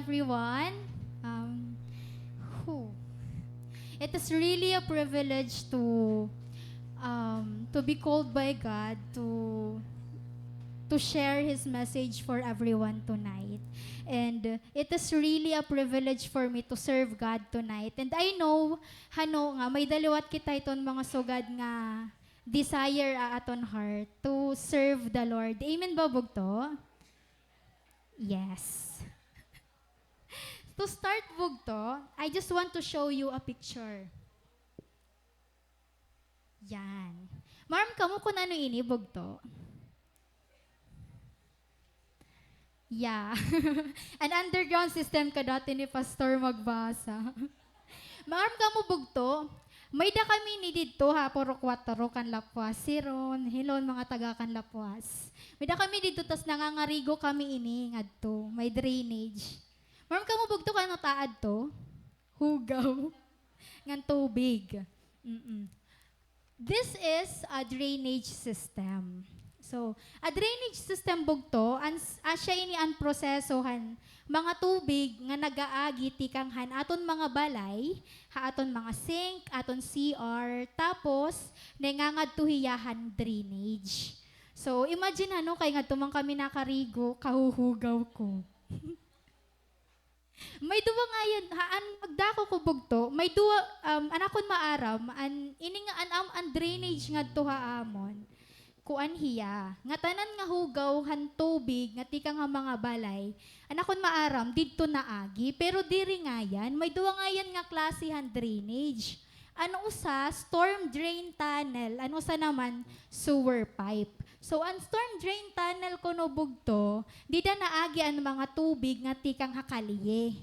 everyone. Um, whew. It is really a privilege to be called by God to share His message for everyone tonight. And it is really a privilege for me to serve God tonight. And I know, nga, may daliwat kita iton mga sugad nga desire aton heart to serve the Lord. Amen ba bugto? Yes. To start bugto, I just want to show you a picture. Yan. Marm, kamo kung ano ini bugto? Yeah. An underground system ka dati ni Pastor magbasa. Marm, kamo bugto? May da kami ni dito ha, puro 4 kan lapwas. Siron, hilon mga taga kan lapwas. May da kami dito, tas nangangarigo kami ini, ngadto. May drainage. Marm, kamo bugto ka taad to? Hugaw. Ngan tubig. This is a drainage system. So, a drainage system bugto, asya ini ang prosesohan mga tubig nga nagaagi tikanghan aton mga balay, ha aton mga sink, aton CR, tapos nangangadtuhiyahan drainage. So, imagine ano kay nga tumang kami nakarigo, kahuhugaw ko. May duwa nga yan, haan magdako ko bugto, may duwa, anakon maaram, ini nga an drainage nga to haamon, kuan hiya, nga tanan nga hugaw, han tubig, nga tika nga mga balay, anakon maaram, didto naagi, pero diri nga yan, may duwa nga yan nga klase han drainage. Ano usa, storm drain tunnel, ano usa naman, sewer pipe. So, ang storm drain tunnel ko no bugto, di da naagi ang mga tubig nga tikang hakaliye.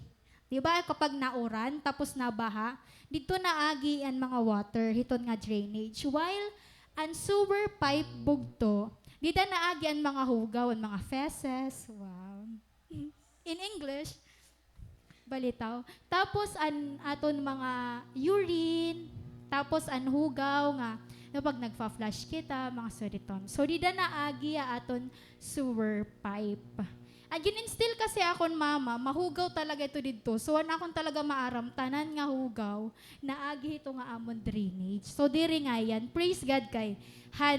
Di ba kapag nauran, tapos nabaha, dito naagi ang mga water, hiton nga drainage. While ang sewer pipe bugto, di da naagi ang mga hugaw, ang mga feces. Wow. In English, balitaw. Tapos an aton mga urine, tapos an hugaw nga, pag nagfa-flush kita, mga suriton. So, di da naagi aton sewer pipe. Ang gin-instill kasi akon mama, mahugaw talaga ito dito. So, akon talaga maaram, tanan nga hugaw, naagi ito nga amon drainage. So, diri nga yan. Praise God kay.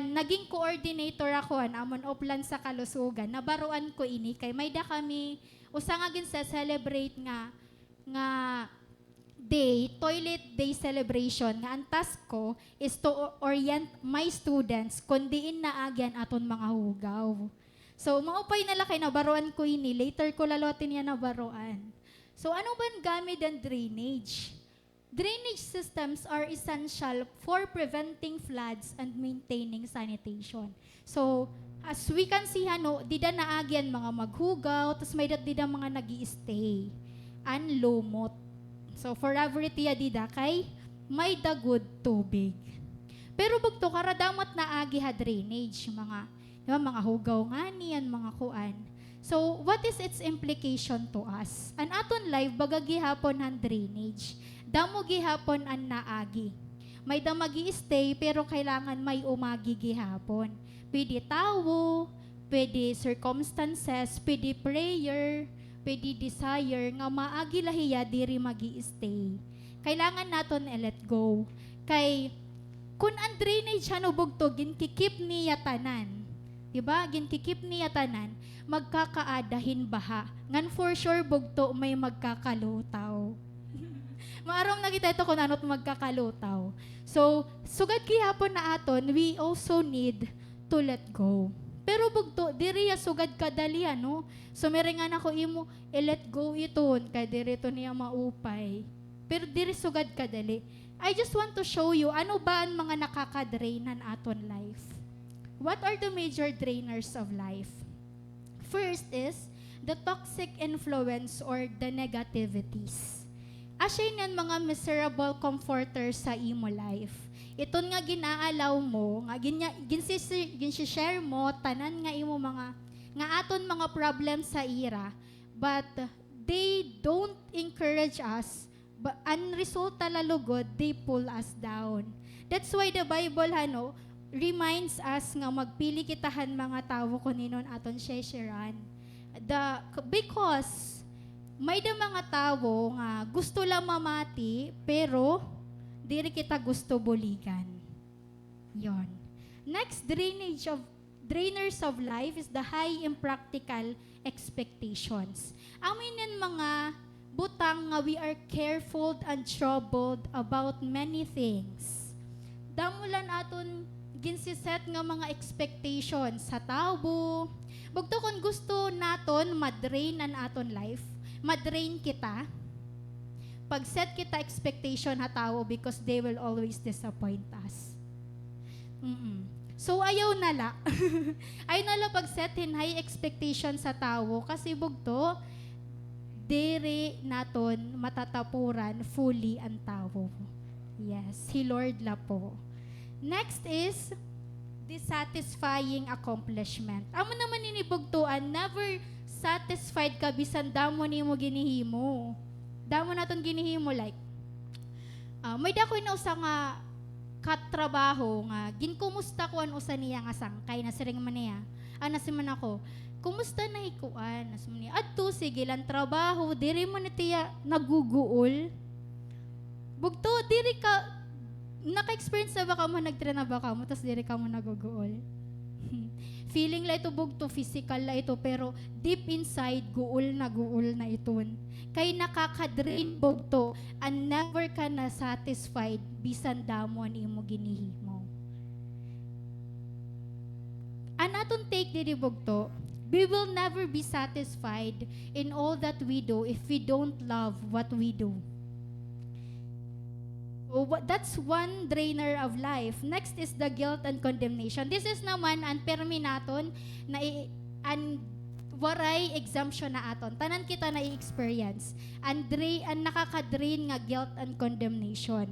Naging coordinator ako, amon oplan sa Kalusugan. Nabaruan ko ini, kay may da kami, usang agin sa celebrate nga day, toilet day celebration, nga ang task ko is to orient my students kundiin na agyan aton mga hugaw. So, maupay nala kay nabaroan ko ini, later ko lalotin niya nabaroan. So, ano ba gamit ang drainage? Drainage systems are essential for preventing floods and maintaining sanitation. So, as we can see, di da naagyan mga maghugaw, tas may di da mga nag-i-stay. Lumot. So, for every tiya dida kay may dagod tubig. Pero bugto karadamat na agi ha drainage, mga, diba, mga hugaw nga niyan, mga kuan. So, what is its implication to us? An aton life, baga gihapon han drainage. Damo gihapon an naagi. May damagi stay, pero kailangan may umagi gihapon. Pwede tawo, pwede circumstances, pwede prayer, pwede desire nga maagi lahiya diri magi-stay. Kailangan naton let go. Kay kun ang drainage hanubog to ginkikip niya tanan. Diba? Ginkikip niya tanan, magkakaadahin baha. Ngan for sure bugto may magkakalutaw. Maarong nakita ito kung ano't magkakalutaw. So, sugad gihapon na aton, we also need to let go. Pero bugto, diri ya sugad kadali ano. So merengan ako imo, let go iton, kay diri to niya maupay. Pero diri sugad kadali. I just want to show you, ano ba ang mga nakakadrainan aton life? What are the major drainers of life? First is, the toxic influence or the negativities. Asya yan mga miserable comforters sa imo life. Iton nga ginaalaw mo, nga ginsi-share mo, tanan nga imo nga aton mga problems sa ira, but they don't encourage us, but ang resulta lalugod, they pull us down. That's why the Bible, reminds us nga magpili kitahan mga tawo kuninon aton sharean. Because may da mga tao nga gusto lang mamati, pero diri kita gusto buligan. Yon. Next, drainers of life is the high impractical expectations. Amin mga butang nga we are careful and troubled about many things. Damulan aton ginsiset nga mga expectations sa tao. Bugto kung gusto naton madrain an aton life, madrain kita. Pag set kita expectation ha tao because they will always disappoint us. So ayaw nala. Ayaw nala pag setin high expectation sa tao kasi bugto dere naton matatapuran fully ang tao. Yes, si Lord la po. Next is dissatisfying accomplishment. Amo naman inibugtuan, never satisfied ka bisan damo nimo ginihimo. Damo naton ginihimo like may dako na usa nga katrabaho nga ginkumusta ko an usa niya nga sangkay na siring man niya. Anas man ako. Kumusta na ikuan? Nas man niya. Adto sige lang trabaho, diri man tiya naguguol. Bugto diri ka naka-experience na ba ka mo, nagtira na ba ka mo, tapos diri ka mo naguguol. Feeling la ito bugto, physical la ito, pero deep inside, guul na iton. Kay nakaka-drain bugto, and never ka na satisfied, bisan damon imo ginihimo. Anaton take diri bugto, we will never be satisfied in all that we do if we don't love what we do. So, that's one drainer of life. Next is the guilt and condemnation. This is naman ang permi naton na waray exemption na aton. Tanan kita na i-experience. Ang nakaka-drain nga guilt and condemnation.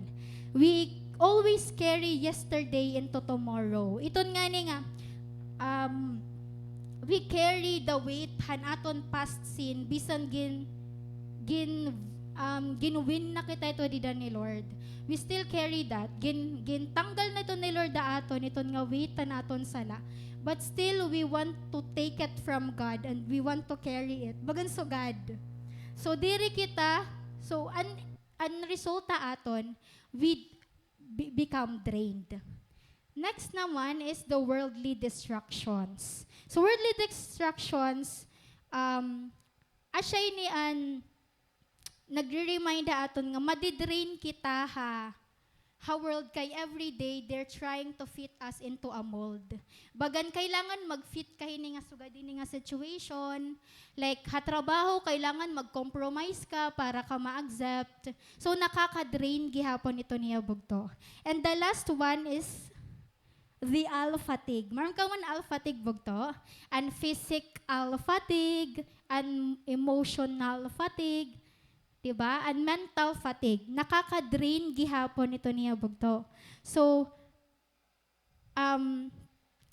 We always carry yesterday into tomorrow. Iton nga ni nga, we carry the weight han aton past sin bisan ginwin na kita ito di ni Lord. We still carry that. Gintanggal na ito ni Lord da aton, iton nga weight na aton sala. But still, we want to take it from God and we want to carry it. Bagan so God. So, diri kita, so, an resulta aton, we become drained. Next naman is the worldly distractions. So, worldly distractions, asya ni nagre-remind aton nga madidrain kita ha world kay every day they're trying to fit us into a mold. Bagan kailangan mag-fit kay ni nga sugad ni nga situation. Like trabaho kailangan mag-compromise ka para ka ma-accept. So nakaka-drain gihapon ito niya bugto. And the last one is the fatigue. Maram ka man fatigue bugto, and physical fatigue, and emotional fatigue, diba? And mental fatigue. Nakaka-drain gihapon ito niya bugto. So,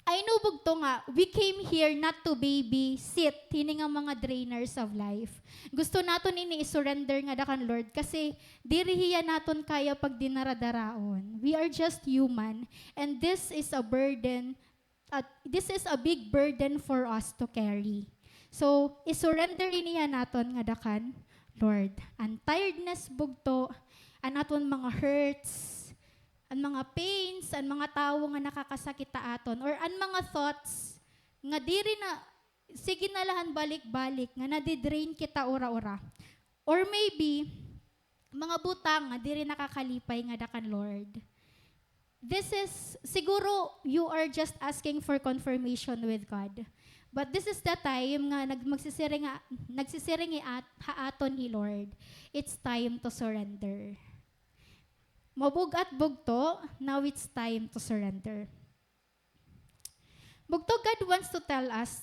I know bugto nga, we came here not to babysit, hini nga mga drainers of life. Gusto naton ini i-surrender nga dakan Lord kasi dirihiya naton kaya pag dinaradaraon. We are just human and this is a burden, this is a big burden for us to carry. So, i-surrender iniya naton nga dakan Lord, ang tiredness bugto, ang aton mga hurts, ang mga pains, ang mga tawo nga nakakasakit aton, or ang mga thoughts nga diri na, sige na lahan balik-balik, nga nadidrain kita ora-ora. Or maybe, mga butang nga diri nakakalipay nga dakan Lord. This is, siguro, you are just asking for confirmation with God. But this is the time nga nagsisiring haaton ni Lord. It's time to surrender. Mabug at bugto, now it's time to surrender. Bugto, God wants to tell us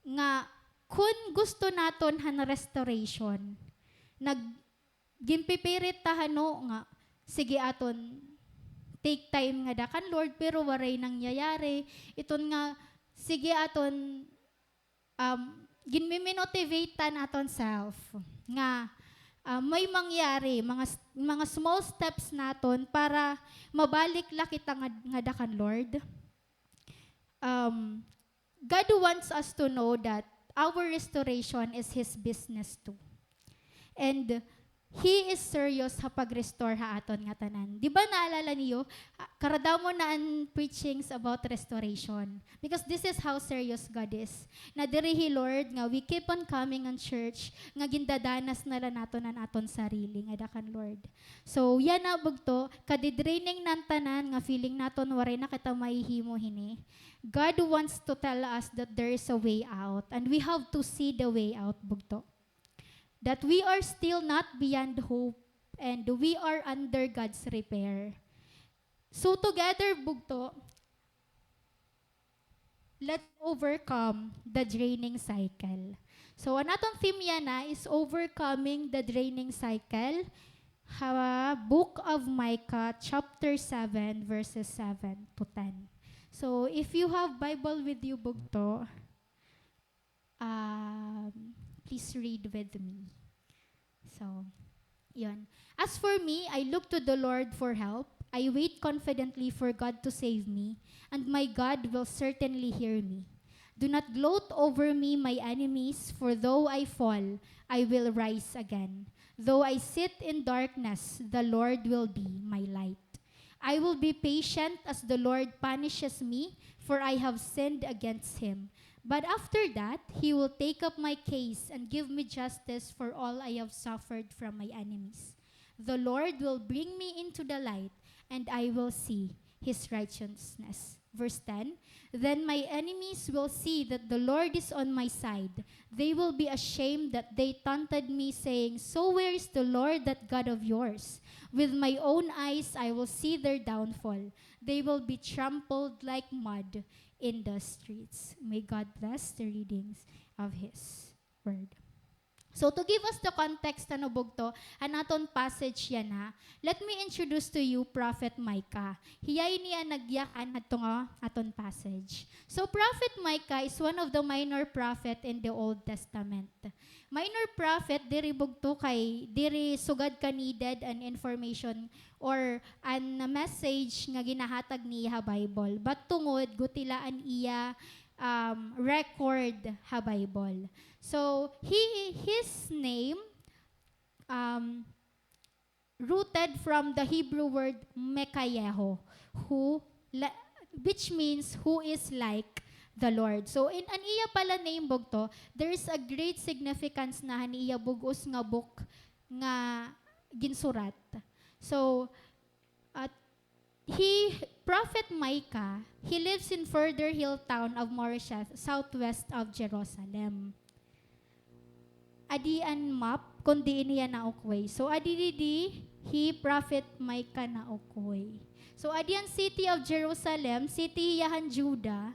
nga kung gusto naton han restoration, gimpipirit tahano nga, sige aton, take time nga dakan Lord, pero waray nangyayari. Iton nga, sige aton ginmimotivate aton self nga may mangyari mga small steps naton para mabalik la kita nga dakan Lord. God wants us to know that our restoration is His business too. And He is serious sa pag-restore ha aton nga tanan. Di ba naalala niyo, karadamo na ang preachings about restoration. Because this is how serious God is. Na dirihi Lord, nga we keep on coming on church, nga gindadanas na lang naton ang aton sarili, nga dakan Lord. So, yan na bugto, kadidraining nan tanan, nga feeling naton waray na kita maihimo hini. God wants to tell us that there is a way out, and we have to see the way out bugto. That we are still not beyond hope and we are under God's repair. So together, bugto, let's overcome the draining cycle. So ang atong theme yan na is overcoming the draining cycle. Book of Micah, chapter 7, verses 7 to 10. So if you have Bible with you, bugto, please read with me. So, yun. As for me, I look to the Lord for help. I wait confidently for God to save me, and my God will certainly hear me. Do not gloat over me, my enemies, for though I fall, I will rise again. Though I sit in darkness, the Lord will be my light. I will be patient as the Lord punishes me, for I have sinned against him. But after that, he will take up my case and give me justice for all I have suffered from my enemies. The Lord will bring me into the light, and I will see his righteousness. Verse 10, then my enemies will see that the Lord is on my side. They will be ashamed that they taunted me, saying, so where is the Lord, that God of yours? With my own eyes I will see their downfall. They will be trampled like mud in the streets. May God bless the readings of His Word. So to give us the context na bugto, ang aton passage yan ha, let me introduce to you Prophet Micah. Hiyay niya nagyakan at aton passage. So Prophet Micah is one of the minor prophet in the Old Testament. Minor prophet, diri bugto kay, diri sugad ka needed an information or an message nga ginahatag niya Bible. But tungod, gutilaan iya record ha Bible. So his name rooted from the Hebrew word Mekayeho, which means who is like the Lord. So in an iya pala name bugto, there is a great significance na iya bugos nga book nga ginsurat. So Prophet Micah, he lives in further hill town of Moresheth, southwest of Jerusalem. Adi an map, kundi niya na ukway. So adididi, Prophet Micah na ukway. So adi an city of Jerusalem, city yahan Judah,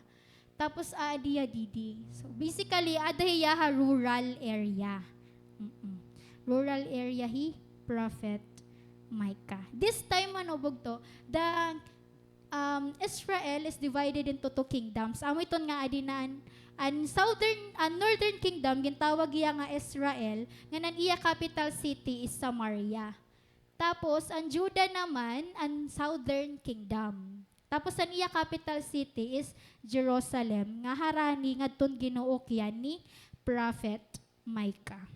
tapos adi adidi. So basically, adi yaha rural area. Rural area Prophet Micah. This time bugto, the Israel is divided into two kingdoms. Amo iton nga adinaan an northern kingdom gintawag iya nga Israel, nga nan iya capital city is Samaria. Tapos ang Judah naman ang southern kingdom. Tapos ang iya capital city is Jerusalem, nga harani ngadton ginuok yan ni Prophet Micah.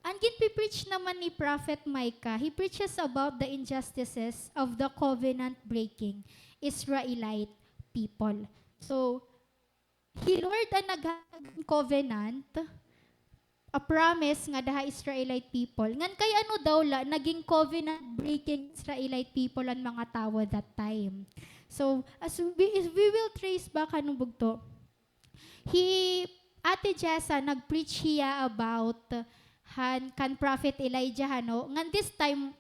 Ang ginpipreach naman ni Prophet Micah, he preaches about the injustices of the covenant-breaking Israelite people. So, Lord ang nag-covenant, a promise nga daha Israelite people. Ngan kay ano daw naging covenant-breaking Israelite people ang mga tao that time. So, as we will trace back anong bugto, Ate Jessa nag-preach hiya about kan Prophet Elijah ngan this time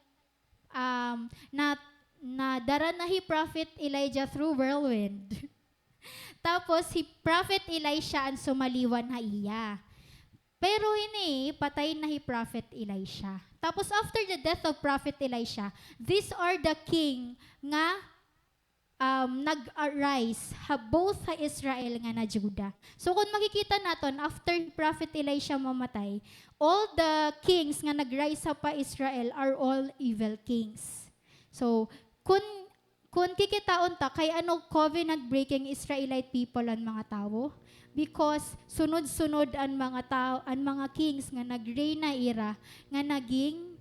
na dara na Prophet Elijah through whirlwind. Tapos Prophet Elisha ang sumaliwan iya. Pero patay na Prophet Elisha. Tapos after the death of Prophet Elisha, these are the king nga nag-arise both Israel nga na Judah. So kung makikita naton after Prophet Elisha mamatay, all the kings nga nag-rise pa Israel are all evil kings. So kung Kung kikitaon ta, kay ano covenant breaking Israelite people ang mga tao? Because sunod-sunod ang mga tao, ang mga kings nga nag-reign na era, nga naging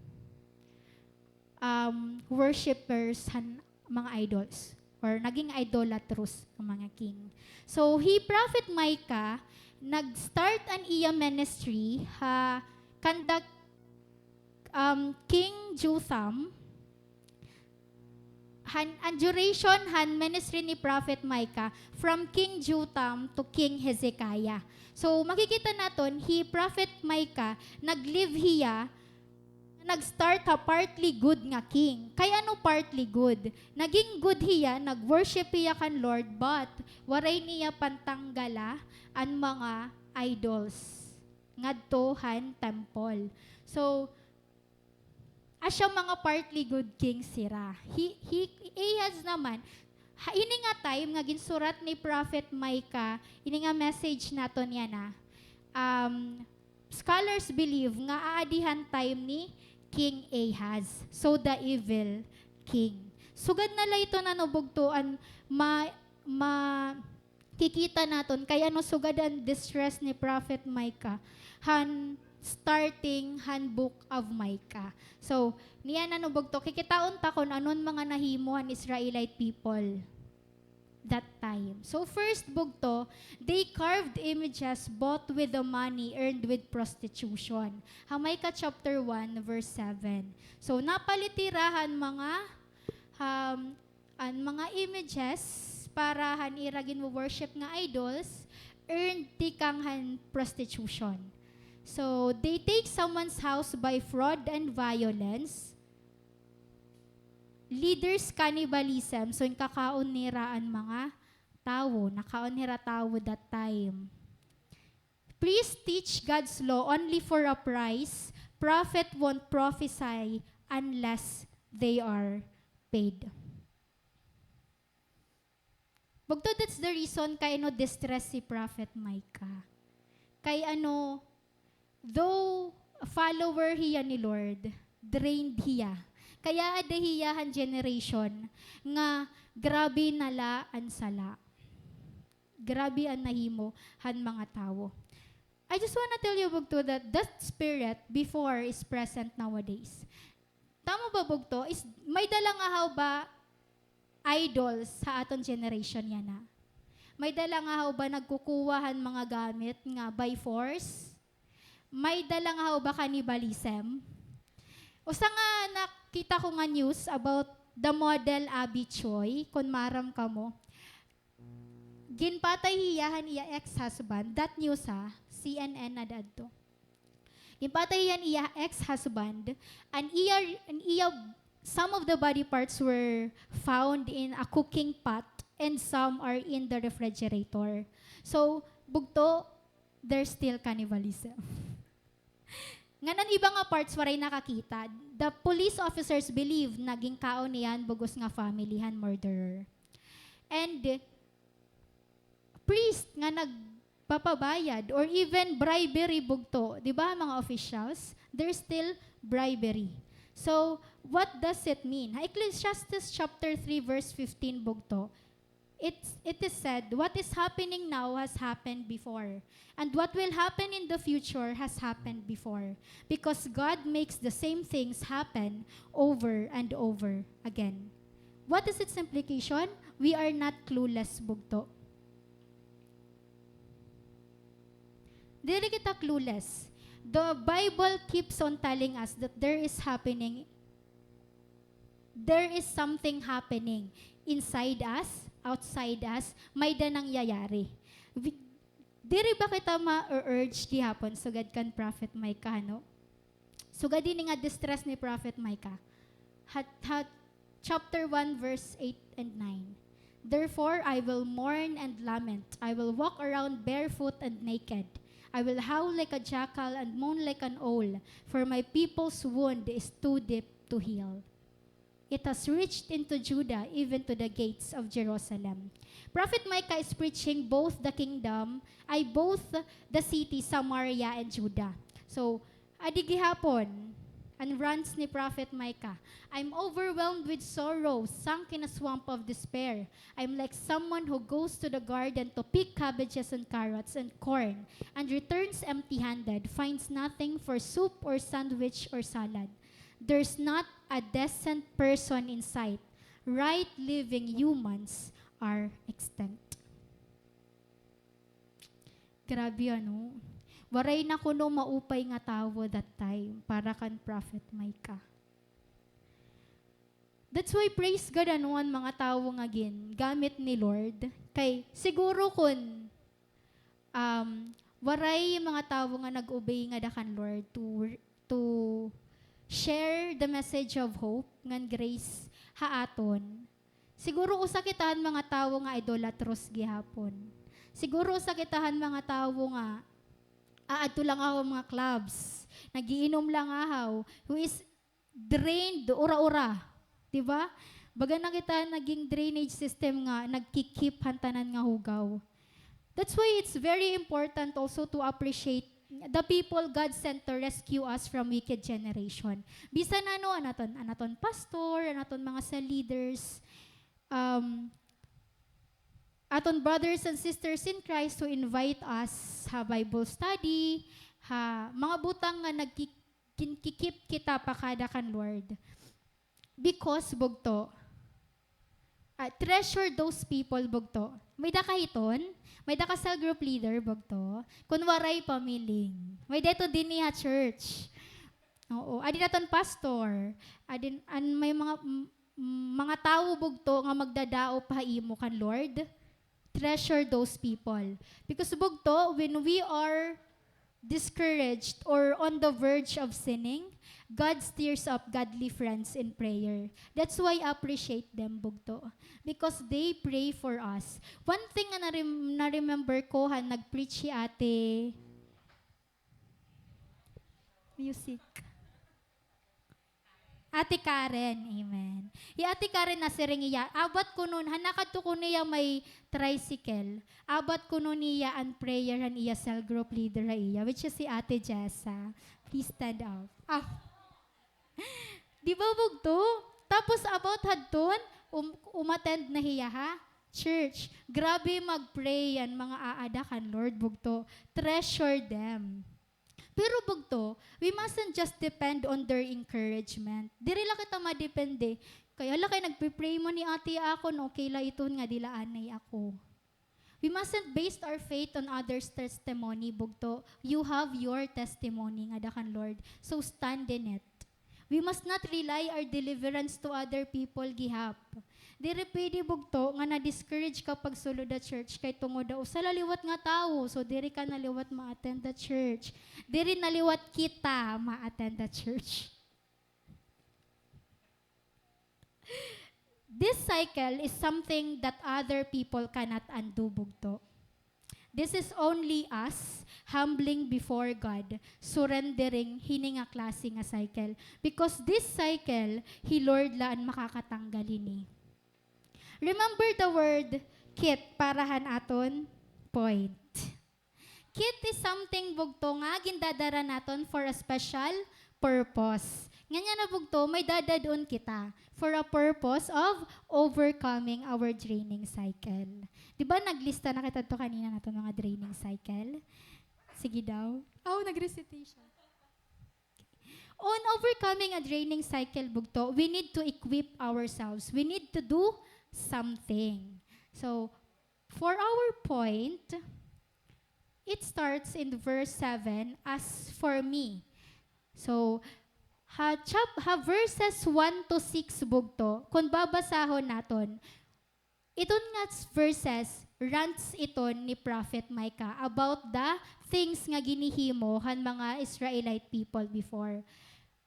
worshippers han mga idols or naging idolatrous ang mga king. So, Prophet Micah, nag-start an iya ministry, kandak King Jotham, ang duration ministry ni Prophet Micah from King Jotham to King Hezekiah. So, makikita naton, Prophet Micah, nag-live hiya, nag-start partly good nga king. Kaya ano partly good? Naging good hiya, nag-worship hiya kan Lord, but waray niya pantanggala ang mga idols ngadto han temple. So, asya mga partly good king sira. Ahaz naman, ini nga time nga ginsurat ni Prophet Micah, ini nga message naton yan scholars believe nga aadihan time ni King Ahaz. So the evil king. Sugad na la ito na nubugtuan kikita naton kaya no sugad ang distress ni Prophet Micah starting book of Micah. So, niya na nubugto kikitaon ta kon anon mga nahimuhan Israelite people that time. So first bugto, they carved images bought with the money earned with prostitution. Micah chapter 1 verse 7. So napalitirahan mga images para iragin mo worship nga idols earned tikang prostitution. So they take someone's house by fraud and violence. Leaders cannibalism, so yung kakaon niraan mga tao, nakaon nira tao that time. Priests teach God's law only for a price. Prophet won't prophesy unless they are paid. Bugto, that's the reason kay distress si Prophet Micah. Kay though follower hiya ni Lord, drained hiya. Kaya adahiyahan generation nga grabe nala ang sala. Grabe ang nahimo han mga tao. I just wanna tell you, Bugto, that spirit before is present nowadays. Tama ba, Bugto? May dala nga ba idols sa aton generation yan na? May dala nga ba nagkukuwahan mga gamit nga by force? May dala nga ba cannibalism? Usa nga nakita ko nga news about the model Abby Choi, kung maram ka mo. Ginpatay hiyahan iya ex-husband, that news CNN na dadto. Ginpatay hiyahan iya ex-husband, and some of the body parts were found in a cooking pot and some are in the refrigerator. So, Bugto, there's still cannibalism. Nganan ibang nga parts waray nakakita. The police officers believe naging kaon niyan bugos nga family murderer. And priest nga nagpapabayad or even bribery, Bugto, di ba mga officials? There's still bribery. So, what does it mean? Ecclesiastes chapter 3 verse 15, Bugto. It is said, what is happening now has happened before. And what will happen in the future has happened before. Because God makes the same things happen over and over again. What is its implication? We are not clueless, Bugto. Dili kita clueless. The Bible keeps on telling us that there is something happening inside us, outside us, may danang yayari. Diri ba kita ma-urge gihapon sugad kan Prophet Micah, no? Sugad din nga distress ni Prophet Micah. Chapter 1 verse 8 and 9. Therefore I will mourn and lament. I will walk around barefoot and naked. I will howl like a jackal and moan like an owl, for my people's wound is too deep to heal. It has reached into Judah, even to the gates of Jerusalem. Prophet Micah is preaching both the city, Samaria, and Judah. So, adigihapon, and rants ni Prophet Micah. I'm overwhelmed with sorrow, sunk in a swamp of despair. I'm like someone who goes to the garden to pick cabbages and carrots and corn and returns empty-handed, finds nothing for soup or sandwich or salad. There's not a decent person in sight. Right living humans are extinct. Grabe ano. Waray na kuno maupay nga tawo that time para kan Prophet Micah. That's why praise God anuan mga tawo nga gin gamit ni Lord. Kay siguro kun waray mga tawo nga nag-obey nga dakan Lord to share the message of hope ngan grace haaton. Siguro usa kitahan mga tawo nga idolatros gihapon. Siguro usa kitahan mga tawo nga aadto lang ako mga clubs. Nagiinom lang ahaw. Who is drained, ura-ura. Diba? Baga na kita naging drainage system nga, nagkikip hantanan nga hugaw. That's why it's very important also to appreciate the people God sent to rescue us from wicked generation. Bisan ano, anaton pastor, anaton mga sa leaders, aton brothers and sisters in Christ who invite us ha Bible study, ha mga butang nga nagkikip kita pakada kan Lord. Because bugto, treasure those people bugto. May da kahiton, may da ka cell group leader bugto, kunwaray pamiling. May deto din niya church. Oo, adi naton pastor, adin may mga tao bugto nga magdadao pa imo kan Lord. Treasure those people. Because bugto, when we are discouraged or on the verge of sinning, God stirs up godly friends in prayer. That's why I appreciate them, bugto. Because they pray for us. One thing na na-remember ko, nag-preach si ate music. Ate Karen, amen. Ate Karen na siring iya, abat ko nun, hanakad to ko niya may tricycle, abat ko nun niya ang prayer han iya cell group leader iya, which is si Ate Jessa. Please stand up. Di ba bugto? Tapos about hadton, umattend na hiya ha? Church. Grabe mag-pray yan, mga aadakan, Lord, bugto. Treasure them. Pero bugto, we mustn't just depend on their encouragement. Diri lang kita madepende. Kaya lang kayo nagpipray mo ni ate ako, no, okay la ito nga dilaanay ako. We mustn't base our faith on others' testimony, bugto. You have your testimony nga dakan Lord. So stand in it. We must not rely our deliverance to other people gihap. Diri pwede bugto nga na-discourage ka pag sulod the church kay tungod daw sa laliwat nga tao. So diri ka naliwat ma-attend the church. Diri naliwat kita ma-attend the church. This cycle is something that other people cannot undo, bugto. This is only us humbling before God, surrendering hininga klase nga cycle. Because this cycle, He Lord laan makakatanggalin ni. Remember the word kit parahan aton point. Kit is something bugto nga gindadara naton for a special purpose. Nganya na bugto, may dadadon kita for a purpose of overcoming our draining cycle. Di ba naglista na kita to kanina naton mga draining cycle? Sige daw. Nag-recitation. On overcoming a draining cycle, bugto, we need to equip ourselves. We need to do something. So, for our point, it starts in verse 7, as for me. So, ha verses 1 to 6 bugto, kung babasahon naton, iton nga verses, rants iton ni Prophet Micah about the things nga ginihimo han mga Israelite people before,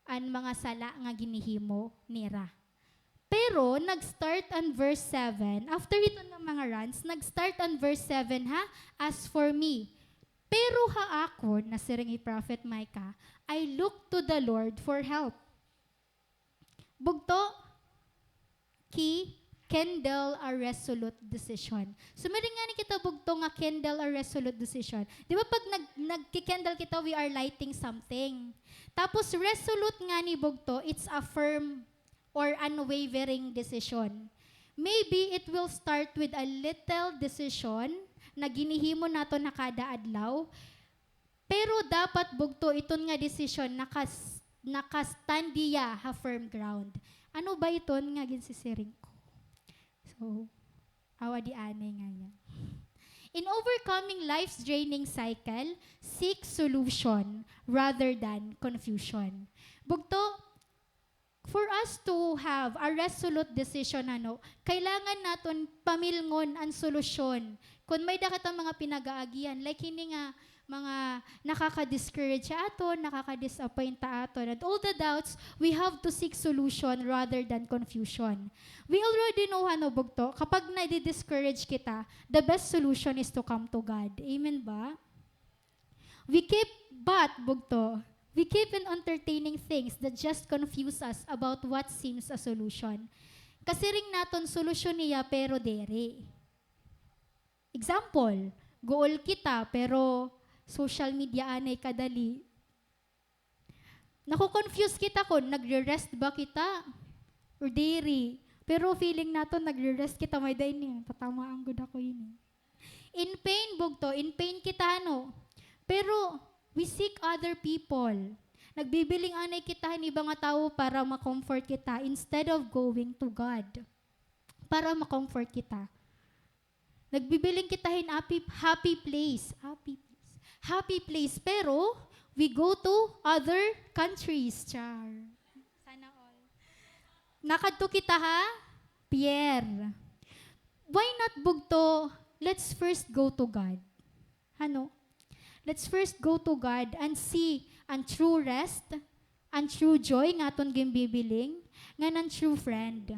an mga sala nga ginihimo nira. Pero, nag-start on verse 7. After ito ng mga rants, nag-start on verse 7 ha? As for me. Pero haakon, na siring Prophet Micah, I look to the Lord for help. Bugto, kindle a resolute decision. So, meron nga ni kita bugto nga kindle a resolute decision. Di ba pag nagkikindle kita, we are lighting something. Tapos, resolute nga ni bugto, it's a firm or unwavering decision. Maybe it will start with a little decision na ginihimo nato na kada adlaw. Pero dapat bugto iton nga decision nakastandiya ha firm ground. Ano ba iton nga ginsisiring ko? So, awa di anay nga yan. In overcoming life's draining cycle, seek solution rather than confusion. Bugto, for us to have a resolute decision, kailangan naton pamilngon ang solusyon. Kung may dakit ang mga pinag-aagian, like hindi nga mga nakaka-discourage aton, nakaka-disappoint aton, and all the doubts, we have to seek solution rather than confusion. We already know, bugto, kapag na-discourage kita, the best solution is to come to God. Amen ba? We keep on entertaining things that just confuse us about what seems a solution. Kasi ring naton solusyon niya pero dere. Example, goal kita pero social media anay kadali. Naku-confuse kita kung nagre-rest ba kita or dere. Pero feeling naton nagre-rest kita may day niya. Tatamaan gud ako ini. In pain bugto, in pain kita Pero we seek other people. Nagbibiling anay kita ibang nga tao para ma-comfort kita instead of going to God. Para ma-comfort kita. Nagbibiling kita happy place. Pero we go to other countries. Char. Sana all. Nakadto kita Pierre. Why not bugto? Let's first go to God. Let's first go to God and see ang true rest, ang true joy nga aton gimbibiling, nga ng true friend.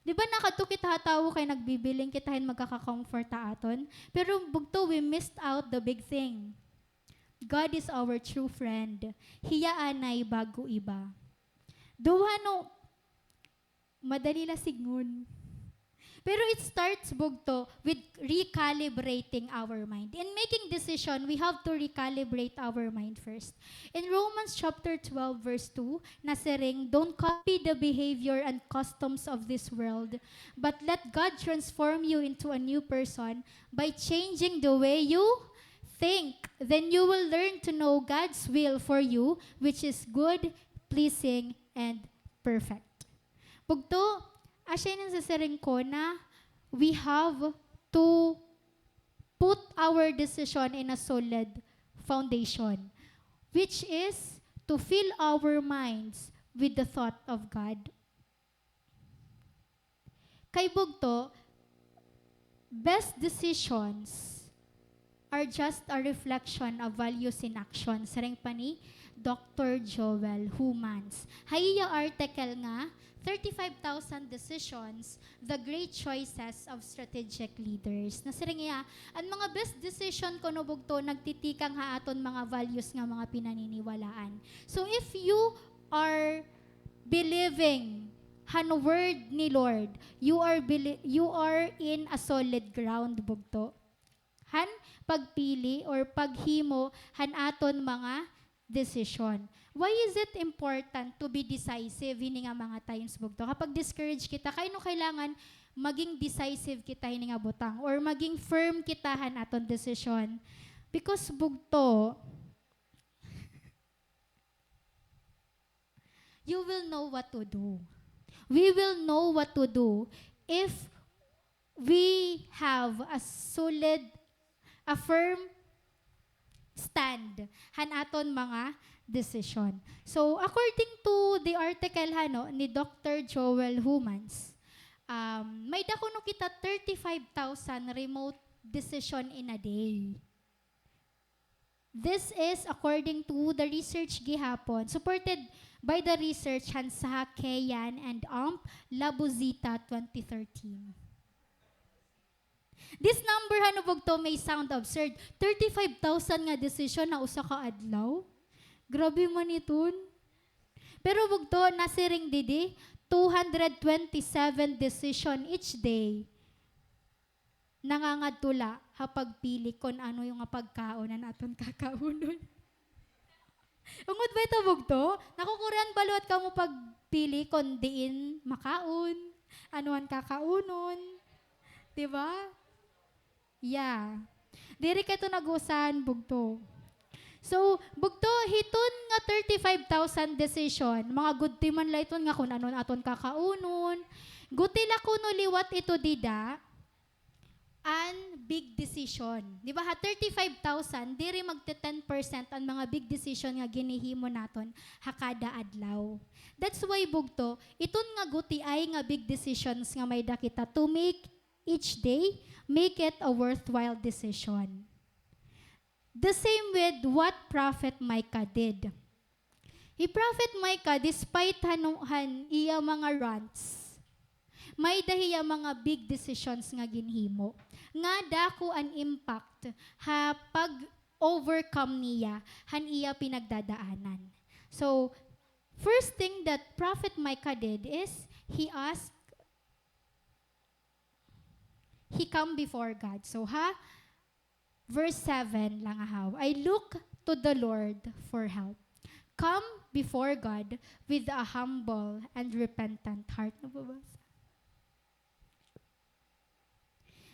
Di ba nakadto kita tawo kay nagbibiling kitahin magkaka-comfort aton? Pero bugto, we missed out the big thing. God is our true friend. Hiya anay bago iba. Madali la signon. Pero it starts bugto with recalibrating our mind. In making decision, we have to recalibrate our mind first. In Romans chapter 12 verse 2, nasering, don't copy the behavior and customs of this world, but let God transform you into a new person by changing the way you think. Then you will learn to know God's will for you, which is good, pleasing, and perfect. Bugto, asya nang sasaring ko na we have to put our decision in a solid foundation, which is to fill our minds with the thought of God. Kay bugto, best decisions are just a reflection of values in action. Sarang pa ni Dr. Joel Humans. Hayya article nga, 35,000 decisions, the great choices of strategic leaders. Nasirang ang mga best decision ko bugto, nagtitikang aton mga values nga mga pinaniniwalaan. So if you are believing word ni Lord, you are in a solid ground bugto. Pagpili or paghimo aton mga decision. Why is it important to be decisive ini nga mga times bugto? Kapag discourage kita, kailangan maging decisive kita ini nga butang or maging firm kita aton decision. Because bugto, you will know what to do. We will know what to do if we have a firm stand aton mga decision. So, according to the article ni Dr. Joel Humans, may dakuno kita 35,000 remote decision in a day. This is according to the research gihapon, supported by the research sa Keyan and Labuzita 2013. This number bugto may sound absurd. 35,000 nga decision na usa ka adlaw. Grabe man itun. Pero bugto nasiring didi 227 decision each day. Nangangadtula hapagpili kon ano yung nga pagkaonan aton kakaunon. Ungod ba ito bugto? Nakukuran balot ka mo pagpili kon diin makaon, anuan kakaunon, di ba? Yeah. Diri ka ito nagusan bugto. So, bugto, hiton nga 35,000 decision, mga good timan la iton nga kung anon aton kakaunon, gutila kuno liwat ito dida, an big decision. Di ba ha, 35,000, diri magte 10% ang mga big decision nga ginihimo naton hakada adlaw. That's why bugto, iton nga guti ay nga big decisions nga may dakita to make each day, make it a worthwhile decision. The same with what Prophet Micah did. Prophet Micah, despite hanuhan iya mga rants, may dahiya mga big decisions nga ginhimo. Nga dako an impact ha pag overcome niya han iya pinagdadaanan. So, first thing that Prophet Micah did is he come before God. So verse 7 lang ahaw. I look to the Lord for help. Come before God with a humble and repentant heart. Nababasa?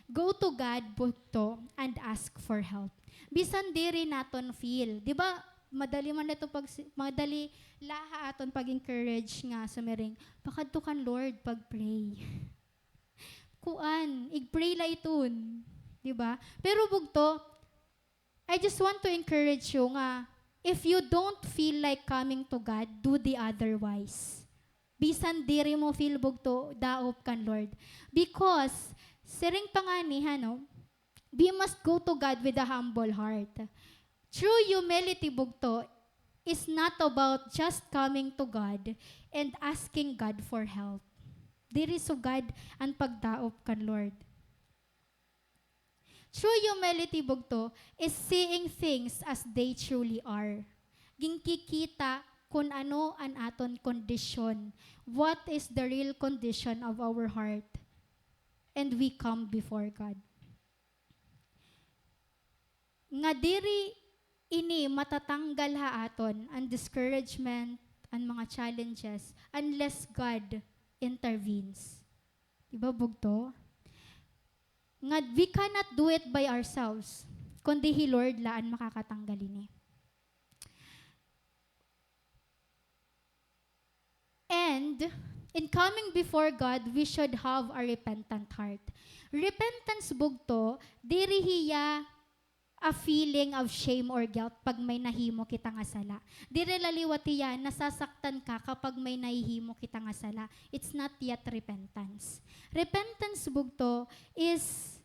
Go to God bukto and ask for help. Bisan diri naton feel. Di ba, madali man ito madali laha aton pag-encourage nga sa mering, pakadto kan Lord pag-pray. Kuan, ig-pray la iton. Di ba? Pero bugto, I just want to encourage you nga, if you don't feel like coming to God, do the otherwise. Bisan diri mo feel bugto, daop kan Lord. Because, siring panganihan, no, we must go to God with a humble heart. True humility bugto is not about just coming to God and asking God for help. Diri sugad ang pagdaop kan Lord. True humility bugto is seeing things as they truly are. Gingkikita kung ano an aton kondisyon. What is the real condition of our heart? And we come before God. Nga diri ini matatanggal ha aton ang discouragement, ang mga challenges, unless God intervenes. Diba bugto? Nga we cannot do it by ourselves, kundi He Lord laan makakatanggalin eh. And in coming before God, we should have a repentant heart. Repentance bugto, diri hiya a feeling of shame or guilt pag may nahimo kita nga sala. Diri laliwati yan, nasasaktan ka kapag may nahihimo kita nga sala. It's not yet repentance. Repentance bugto is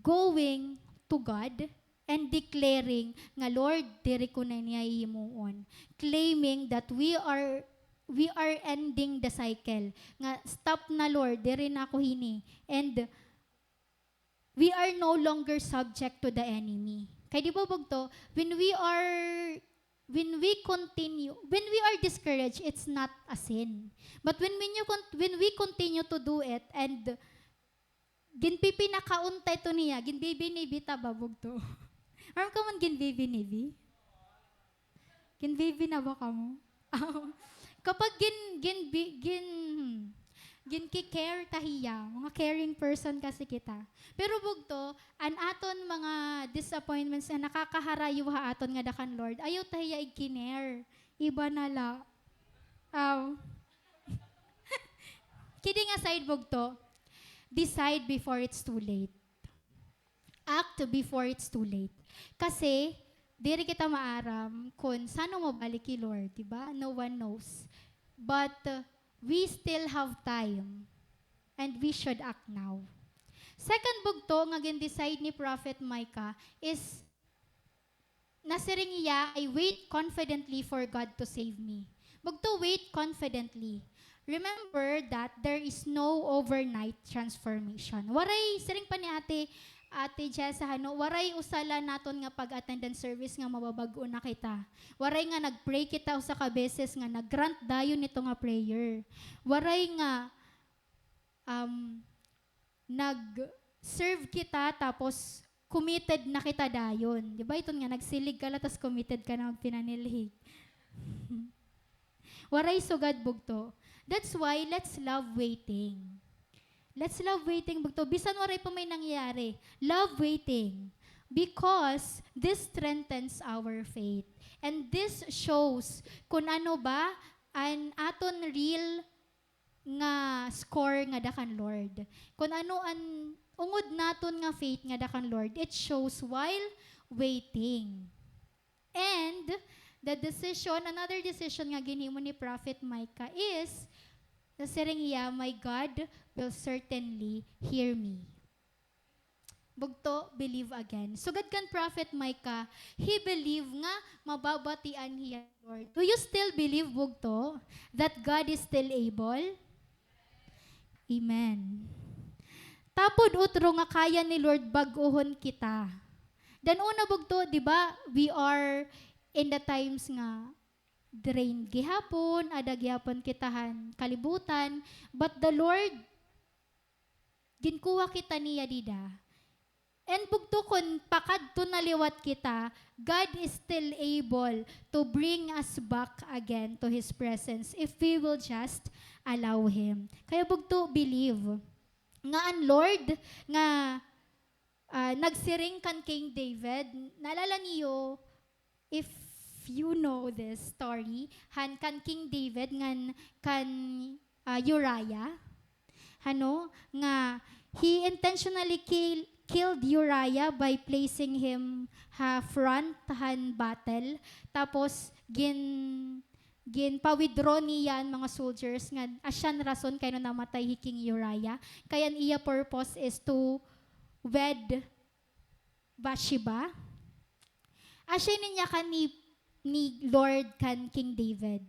going to God and declaring nga Lord, diri ko na niya himuon. Claiming that we are ending the cycle. Nga stop na Lord, diri na ako hini. And we are no longer subject to the enemy. Kaya di ba bugto, when we are discouraged, it's not a sin. But when we continue to do it and ginpipinakauntay to niya, ginbibi-nibi ta ba bugto? Aram ka man ginbibi-nibi? Ginbibi na ba ka mo? Kapag ginki-care tahiya, mga caring person kasi kita. Pero bugto, an aton mga disappointments na nakakaharayo ha aton nga dakan Lord, ayaw tahiya i-kiner. Iba na la. Kidding aside bugto, decide before it's too late. Act before it's too late. Kasi, diri kita maaram kung saan mo balik kay Lord, diba? No one knows. But, we still have time and we should act now. Second bugto nga gin-decide ni Prophet Micah is nasiring iya, I wait confidently for God to save me. Bugto, wait confidently. Remember that there is no overnight transformation. Waray, siring pa ni ate, Ate Jessa, waray usala naton nga pag-attendance service nga mababag-o na kita. Waray nga nag-pray kita usa ka beses nga nag-grant dayon nito nga prayer. Waray nga nag-serve kita tapos committed na kita dayon. Di ba ito nga, nagsilig ka la tapos committed ka na pinanilhig. Waray sugad bugto. That's why let's love waiting. Let's love waiting bugto. Bisan waray pa may nangyayari. Love waiting. Because this strengthens our faith. And this shows kung ano ba an aton real nga score nga dakan Lord. Kung ano an ungod naton nga faith nga dakan Lord. It shows while waiting. And the decision, another decision nga ginhimo ni Prophet Micah is nasiring iya, my God will certainly hear me. Bugto, believe again. Sugad kan Prophet Micah, he believe nga mababatian hiya, Lord. Do you still believe, bugto, that God is still able? Amen. Tapod utro nga kaya ni Lord baguhon kita. Dan una bugto, di ba, we are in the times nga drain gihapon, ada gihapon kitahan kalibutan, but the Lord ginkuha kita niya dida. And bugto kun pakadto naliwat kita, God is still able to bring us back again to His presence if we will just allow Him. Kaya bugto believe nga ang Lord nga nagsiring kan King David, naalala niyo, if you know this story, kan King David ngan kan Uriah, nga he intentionally killed Uriah by placing him front battle, tapos gin pa-withdraw niya mga soldiers nga asyan rason kay no namatay hi King Uriah, kaya iya purpose is to wed Bathsheba. Asya niya ni Lord kan King David.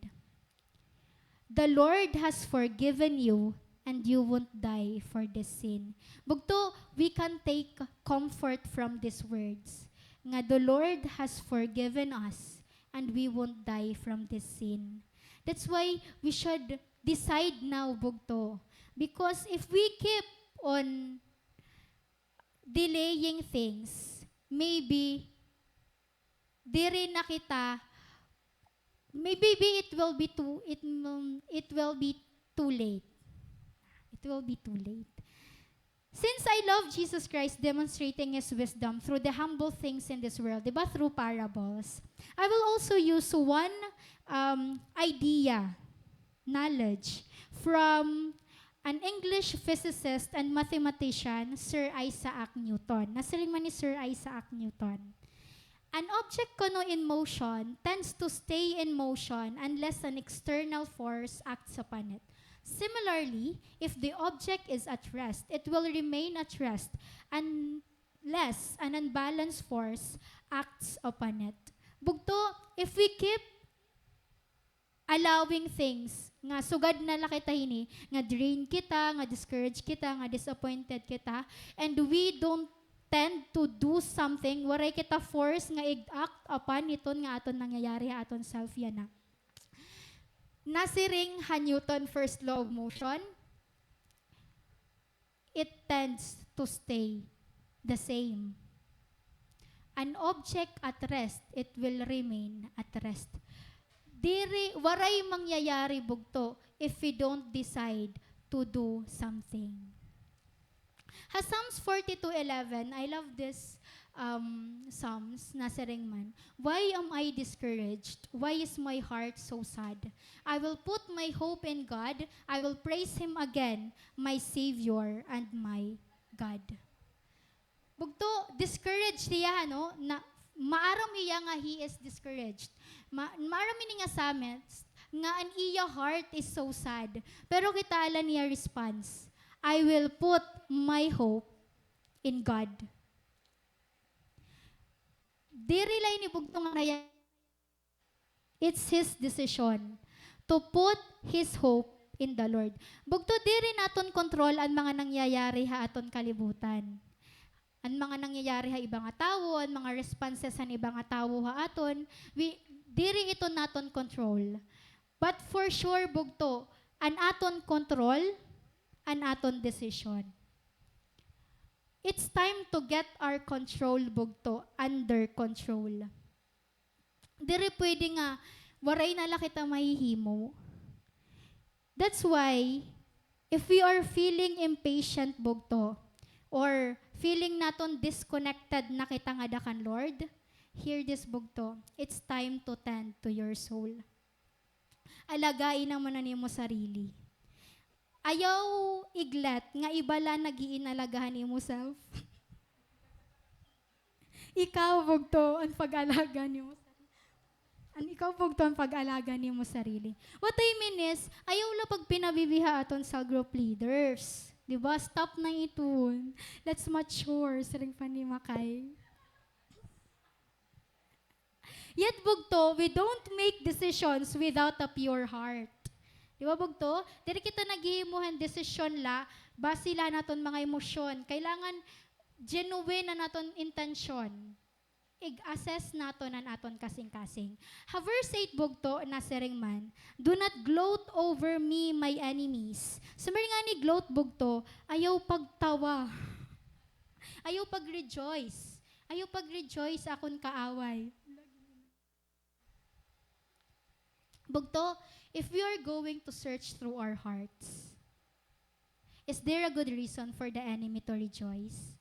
The Lord has forgiven you and you won't die for this sin. Bugto, we can take comfort from these words. Nga the Lord has forgiven us and we won't die from this sin. That's why we should decide now, bugto. Because if we keep on delaying things, maybe diri na kita, maybe it will be too late. It will be too late. Since I love Jesus Christ demonstrating His wisdom through the humble things in this world, diba, through parables, I will also use one knowledge from an English physicist and mathematician, Sir Isaac Newton. Nasiling man ni Sir Isaac Newton. An object kuno in motion tends to stay in motion unless an external force acts upon it. Similarly, if the object is at rest, it will remain at rest unless an unbalanced force acts upon it. Bugto, if we keep allowing things nga sugad na lakita hini, nga drain kita, nga discourage kita, nga disappointed kita, and we don't tend to do something, waray kita force nga i-act upon iton nga aton nangyayari aton self yan na. Nasiring Newton first law of motion, it tends to stay the same. An object at rest, it will remain at rest. Waray mangyayari bugto if we don't decide to do something. Psalms 42:11, I love this Psalms, nasiring man. Why am I discouraged? Why is my heart so sad? I will put my hope in God. I will praise Him again, my Savior and my God. Bugto, discouraged niya, na maaram iya nga he is discouraged. Maaram ini nga summits, nga an iya heart is so sad. Pero kita ala niya response, I will put my hope in God. Dirilay ni bugtong nga it's His decision to put His hope in the Lord. Bugto diri naton kontrol ang mga nangyayari ha aton kalibutan. Ang mga nangyayari ha ibang nga tawo, ang mga responses sa ibang nga tawo ha aton, diri ito naton control. But for sure bugto, an aton control, an aton decision. It's time to get our control bugto under control. Diri pwede nga, waray nala kita mahihimo. That's why, if we are feeling impatient bugto, or feeling naton disconnected na kita nga dakan Lord, hear this bugto, it's time to tend to your soul. Alagain naman na nimo sarili. Ayaw iglet nga ibala nagiinalagahan imo self. Ikaw bugto ang pag-alaga nimo. Ikaw bugto ang pag-alaga nimo sarili. What I mean is, ayaw la pag pinabibiha aton sa group leaders. Diba? Stop na ito. Let's mature. Sarang panimakay. Yet bugto, we don't make decisions without a pure heart. Diba bugto? Dili kita naghihimuhan desisyon la, base la naton mga emosyon. Kailangan genuine na naton intention. I-assess naton ang aton kasing-kasing. Ha verse 8 bugto na siring man, do not gloat over me, my enemies. Sumari nga ni gloat bugto, ayaw pagtawa. Ayaw pag-rejoice. Ayaw pag-rejoice akon kaaway. Bugto, if we are going to search through our hearts, is there a good reason for the enemy to rejoice?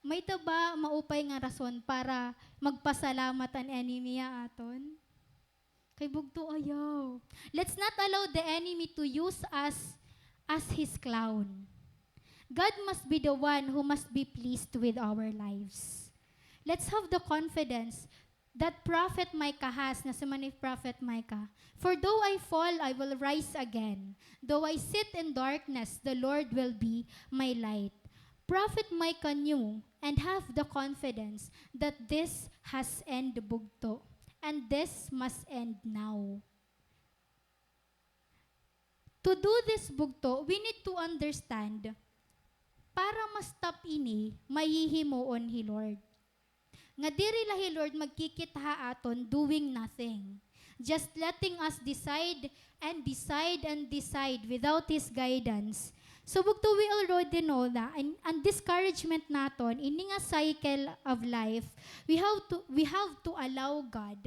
May taba maupay nga rason para magpasalamat ang enemy aton? Kay bugto ayaw. Let's not allow the enemy to use us as his clown. God must be the one who must be pleased with our lives. Let's have the confidence that Prophet Micah has, na si Manif Prophet Micah. For though I fall, I will rise again. Though I sit in darkness, the Lord will be my light. Prophet Micah knew and have the confidence that this has end bugto, and this must end now. To do this bugto, we need to understand, para ma-stop ini, mahihimuon hi Lord. Nga diri lahi Lord magkikita aton doing nothing. Just letting us decide and decide and decide without His guidance. So bugto we already know that ang discouragement naton ini nga cycle of life, we have to allow God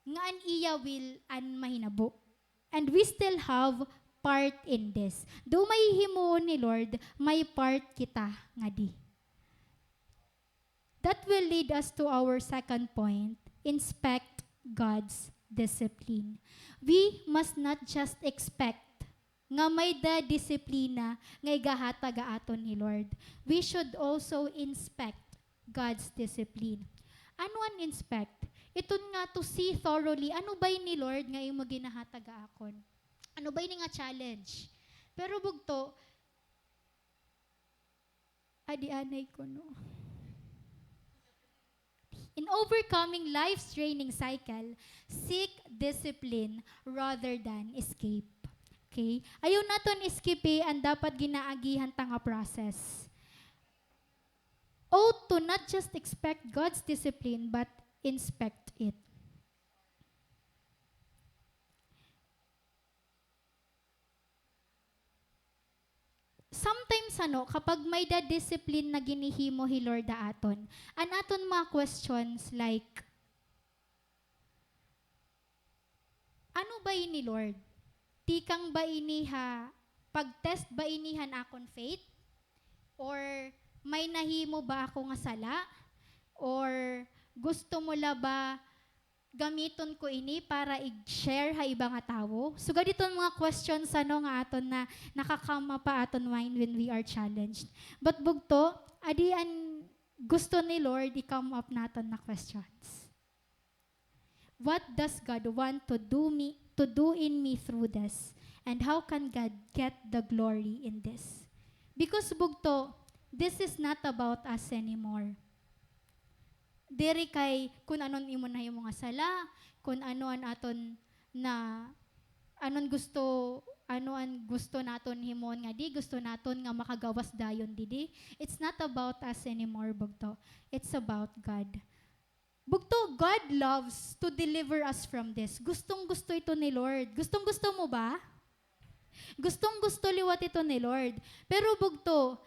nga an iya will an mahinabo. And we still have part in this. Though may himuon ni Lord, may part kita nga di. That will lead us to our second point, inspect God's discipline. We must not just expect nga may da disiplina nga igahatag aton ni Lord. We should also inspect God's discipline. Ano an inspect? Ito nga to see thoroughly, ano ba ni Lord nga yung maginahatag akon? Ano ba yung nga challenge? Pero bugto, adi-anay ko no. In overcoming life's draining cycle, seek discipline rather than escape. Okay? Ayaw naton escape ang dapat ginaagihan tanga process. To not just expect God's discipline, but inspect it. Sometimes kapag may discipline na ginihimo hi Lord aton, an aton mga questions like, ano ba ini Lord? Tikang ba ini pag-test ba inihan akon faith? Or may nahimo ba ako nga sala? Or gusto mo la ba gamiton ko ini para i-share ha ibang tao? So gaditon mga questions nga aton na nakakama pa aton mind when we are challenged. But bugto, adi an gusto ni Lord i-come up naton na questions. What does God want to do in me through this? And how can God get the glory in this? Because bugto, this is not about us anymore. Diri kay kung anon imo na yung mga sala, kung ano an aton na anon gusto ano ang gusto naton himon nga di gusto naton nga makagawas dayon didi. It's not about us anymore bugto. It's about God. Bugto, God loves to deliver us from this. Gustong gusto ito ni Lord. Gustong gusto mo ba? Gustong gusto liwat ito ni Lord. Pero bugto,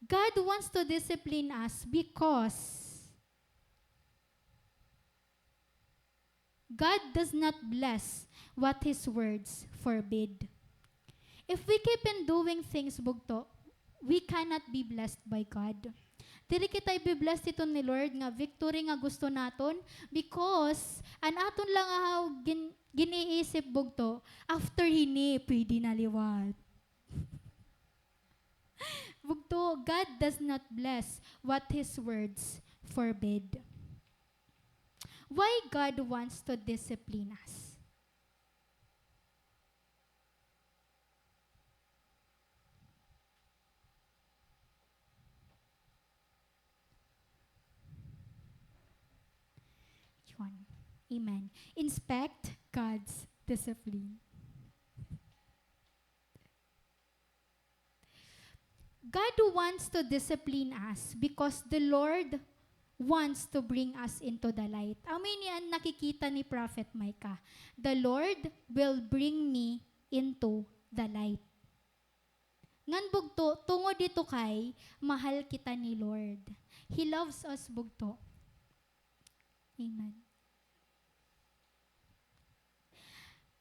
God wants to discipline us because God does not bless what His words forbid. If we keep on doing things, bugto, we cannot be blessed by God. Dili kita i-bless ito ni Lord nga victory nga gusto naton because an aton lang ahaw giniisip bugto after hini pwede na liwat. Bugto, God does not bless what His words forbid. Why God wants to discipline us? Yun. Amen. Inspect God's discipline. God wants to discipline us because the Lord wants to bring us into the light. Amin yan nakikita ni Prophet Micah. The Lord will bring me into the light. Ngan bugto, tungod dito kay, mahal kita ni Lord. He loves us bugto. Amen.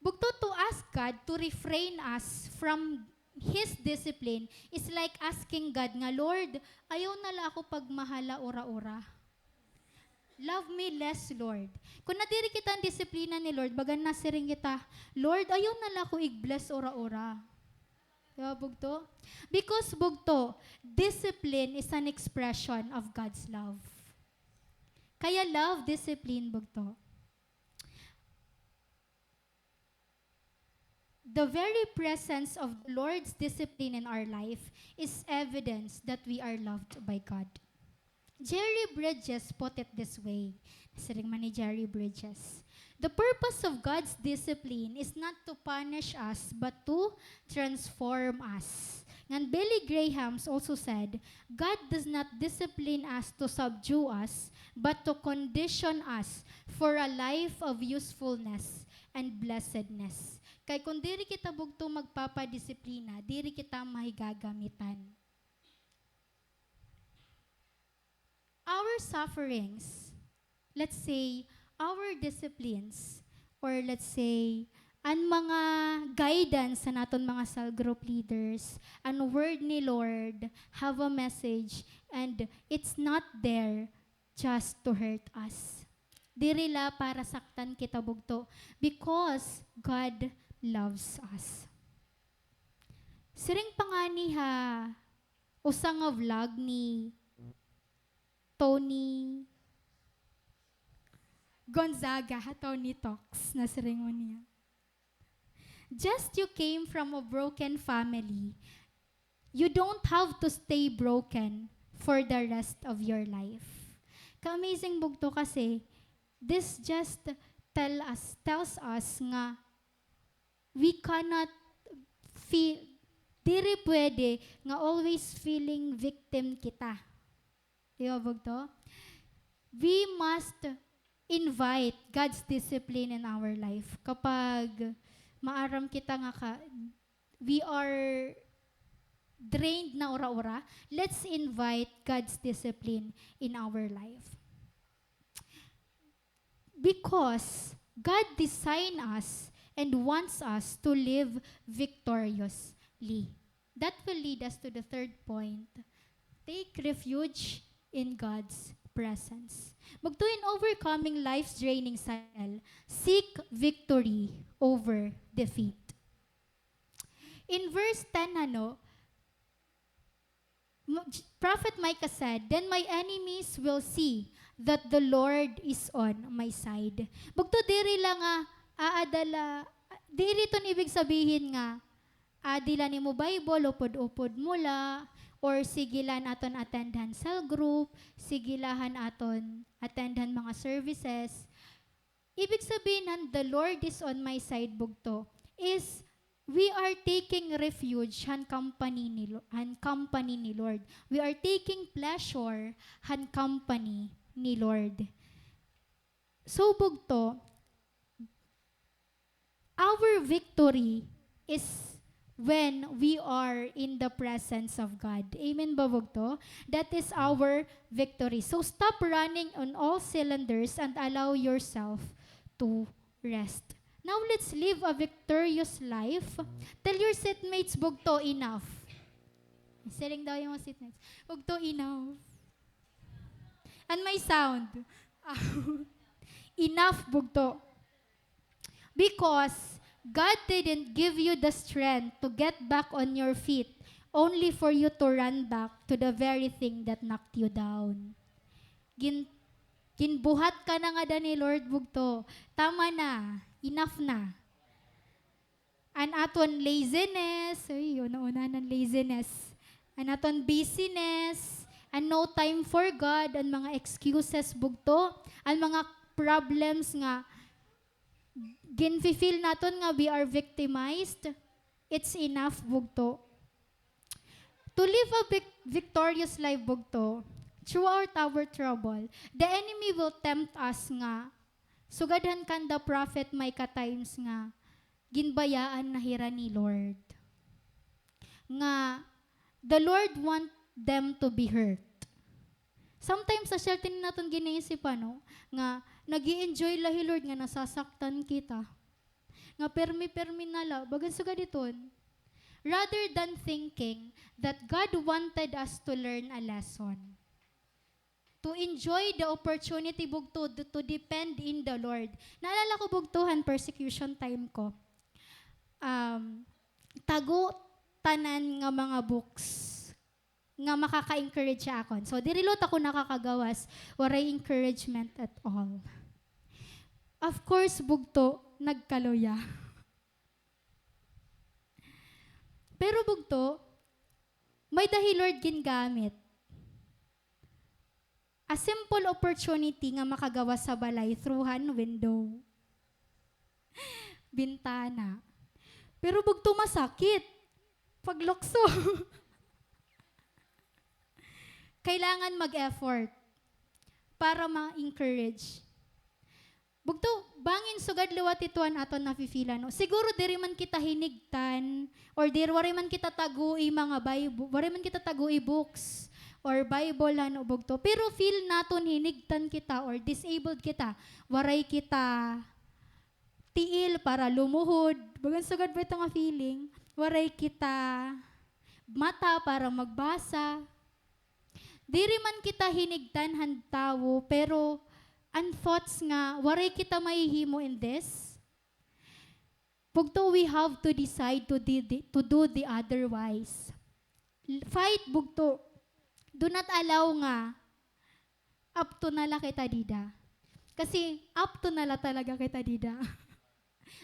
Bugto, to ask God to refrain us from His discipline is like asking God nga, Lord, ayaw nala ako pagmahala ora-ora. Love me less, Lord. Kung nadiri kita ang disiplina ni Lord, bagan nasiring kita, Lord, ayaw nala ako i-bless ora-ora. Diba, bugto? Because, bugto, discipline is an expression of God's love. Kaya love, discipline, bugto. The very presence of the Lord's discipline in our life is evidence that we are loved by God. Jerry Bridges put it this way. Nasiring man ni Jerry Bridges. The purpose of God's discipline is not to punish us, but to transform us. And Billy Graham also said, God does not discipline us to subdue us, but to condition us for a life of usefulness and blessedness. Kay kung diri kita bugto magpapadisiplina, diri kita mahigagamitan. Our sufferings, let's say, our disciplines, or let's say, ang mga guidance sa naton mga cell group leaders, ang word ni Lord, have a message, and it's not there just to hurt us. Dirila para saktan kita bugto, because God loves us. Siring pangani ha, usang nga vlog ni Tony Gonzaga, Tony Talks, na siring mo niya. Just you came from a broken family, you don't have to stay broken for the rest of your life. Ka-amazing bugto kasi, this just tells us nga, we cannot feel, diri pwede nga always feeling victim kita. Diba bugto? We must invite God's discipline in our life. Kapag maaram kita nga we are drained na ora-ora, let's invite God's discipline in our life. Because God designed us and wants us to live victoriously. That will lead us to the third point. Take refuge in God's presence. Magto in overcoming life's draining cycle, seek victory over defeat. In verse 10, Prophet Micah said, "Then my enemies will see that the Lord is on my side." Bugto diri lang nga aadala, diri ton ibig sabihin nga adila ni mo Bible, upod-upod mula, or sigilan aton attendhan cell group, sigilahan aton attendhan mga services. Ibig sabihin the Lord is on my side bugto. is we are taking refuge han company ni Lord. We are taking pleasure han company ni Lord. So bugto, our victory is when we are in the presence of God. Amen ba bugto? That is our victory. So stop running on all cylinders and allow yourself to rest. Now let's live a victorious life. Tell your seatmates, bugto, enough. Selling daw yung mga seatmates. Bugto, enough. And my sound. Enough, bugto. Because God didn't give you the strength to get back on your feet only for you to run back to the very thing that knocked you down. Ginbuhat ka na nga ni Lord bugto. Tama na. Enough na. An aton laziness, ay, una ng laziness. An aton busyness, and no time for God, ang mga excuses bugto, ang mga problems nga ginfi-feel naton nga we are victimized, it's enough bugto. To live a victorious life bugto, throughout our trouble, the enemy will tempt us nga, sugadhan kan the prophet may ka-times nga, ginbayaan na hira ni Lord. Nga, the Lord want them to be hurt. Sometimes, sa certain natin ginaisipan, no? Nga, nag-i-enjoy lahi Lord nga nasasaktan kita. Nga permi-permi nala, bagan suga diton. Rather than thinking that God wanted us to learn a lesson. To enjoy the opportunity bugto to depend in the Lord. Naalala ko bugtuhan, persecution time ko. Tago tanan nga mga books nga makaka-encourage siya akon. So, dirilot ako nakakagawas, waray encouragement at all. Of course, bugto, nagkaluya. Pero bugto, may dahil Lord gingamit. A simple opportunity nga makagawas sa balay through han window. Bintana. Pero bugto masakit. Paglukso. Kailangan mag-effort para ma-encourage. Bugto, bangin sugad liwat ituan aton nafifilan. No? Siguro diri man kita hinigtan or diri wari man kita tagui mga Bible, wari man kita tagui books or Bible ano bugto. Pero feel naton hinigtan kita or disabled kita, waray kita tiil para lumuhod. Bagan sugad ba ito nga feeling? Waray kita mata para magbasa. Diri man kita hinigtan han tawo, pero ang thoughts nga, waray kita mahihimo in this. Bugto, we have to decide to do the otherwise. Fight, bugto. Do not allow nga, up to nala kita dida. Kasi up to nala talaga kita dida.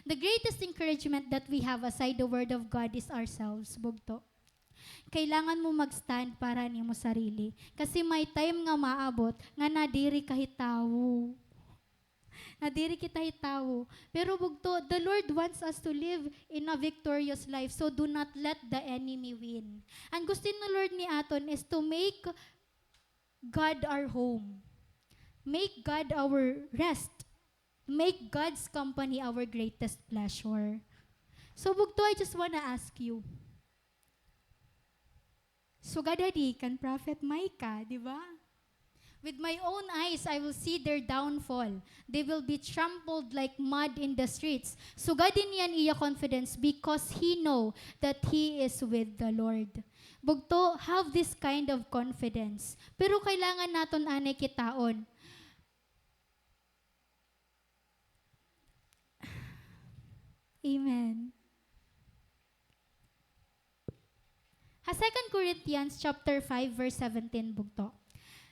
The greatest encouragement that we have aside the word of God is ourselves, bugto. Kailangan mo mag-stand para ni mo sarili. Kasi may time nga maabot, nga nadiri kahit tao. Nadiri kita hitawo. Pero bugto, the Lord wants us to live in a victorious life. So do not let the enemy win. Ang gusto ng Lord ni aton is to make God our home. Make God our rest. Make God's company our greatest pleasure. So bugto, I just wanna ask you, sugadadi kan Prophet Micah, di ba? With my own eyes, I will see their downfall. They will be trampled like mud in the streets. Sugadin yan iya confidence because he know that he is with the Lord. Bugto, have this kind of confidence. Pero kailangan naton anay kitaon. Amen. 2 Corinthians chapter 5 verse 17 bugto.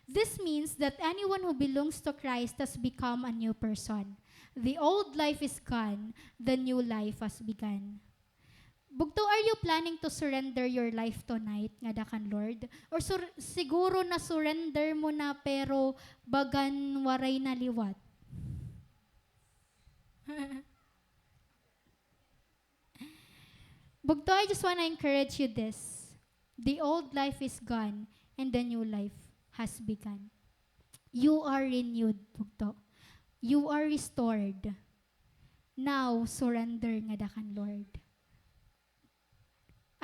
This means that anyone who belongs to Christ has become a new person. The old life is gone, the new life has begun. Bugto, are you planning to surrender your life tonight nga dakan Lord? Or siguro na surrender mo na pero bagan waray na liwat? Bugto, I just want to encourage you this. The old life is gone and the new life has begun. You are renewed, Bugto. You are restored. Now, surrender nga dakan, Lord.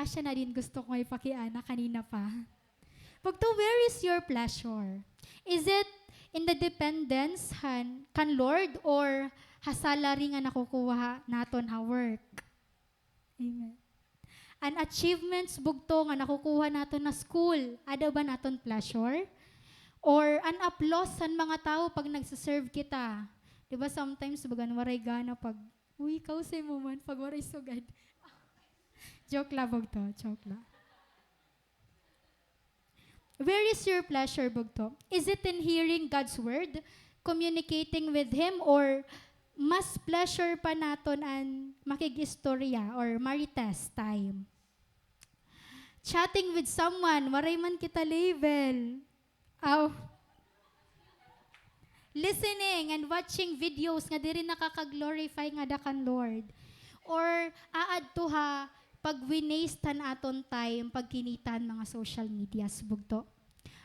Asya na din gusto ko ipakiana kanina pa. Bugto, where is your pleasure? Is it in the dependence kan Lord or hasalary nga nakukuha naton ha work? Amen. An achievements bugto nga nakukuha naton na school, ada ba naton pleasure? Or an applause san mga tao pag nagsaserve kita? Di ba sometimes bagan waray gana pag, uy, ikaw say mo man, pag waray sugad. Joke lang bugto, joke lang. Where is your pleasure, bugto? Is it in hearing God's word, communicating with Him, or mas pleasure pa naton an makigistorya or marites time? Chatting with someone, waray man kita label. Aw. Listening and watching videos nga diri nakaka-glorify nga dakan Lord. Or aad to ha, pag winestan aton time, pag kinitan mga social medias, bugto.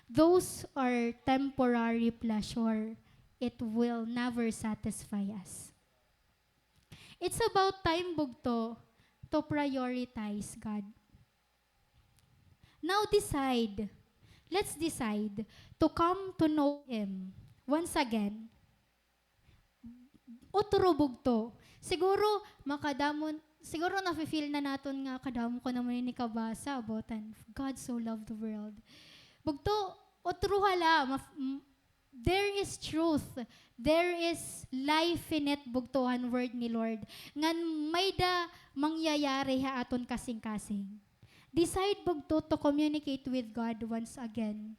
Those are temporary pleasure. It will never satisfy us. It's about time, bugto, to prioritize God. Now decide. Let's decide to come to know Him. Once again, utro bugto. Siguro makadamon, siguro nafe-feel na naton nga kadamo ko naman ni kabasa about God so loved the world. Bugto, utro hala, there is truth. There is life in it, bugtohan word ni Lord. Ngan may da mangyayari ha aton kasing-kasing. Decide bugto to communicate with God once again.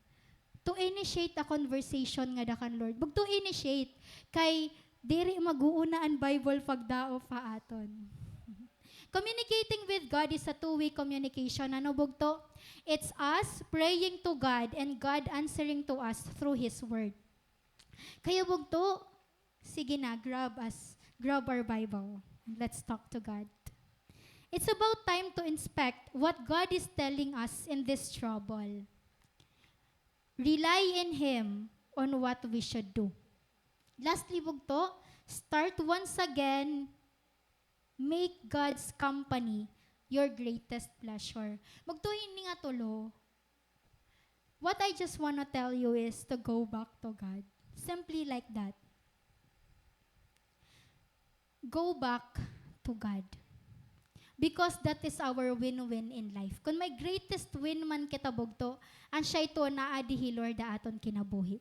To initiate a conversation nga dakan Lord. Bugto initiate kay diri mag-uuna ang Bible pagdao pa aton. Communicating with God is a two-way communication. Ano bugto? It's us praying to God and God answering to us through His word. Kaya bugto, sige na, grab our Bible. Let's talk to God. It's about time to inspect what God is telling us in this trouble. Rely in Him on what we should do. Lastly, bugto, start once again, make God's company your greatest pleasure. Bugto, hindi nga tulo. What I just want to tell you is to go back to God. Simply like that. Go back to God. Because that is our win-win in life. Kung may greatest win man kita bugto, ang siya ito na adihi Lord aton kinabuhi.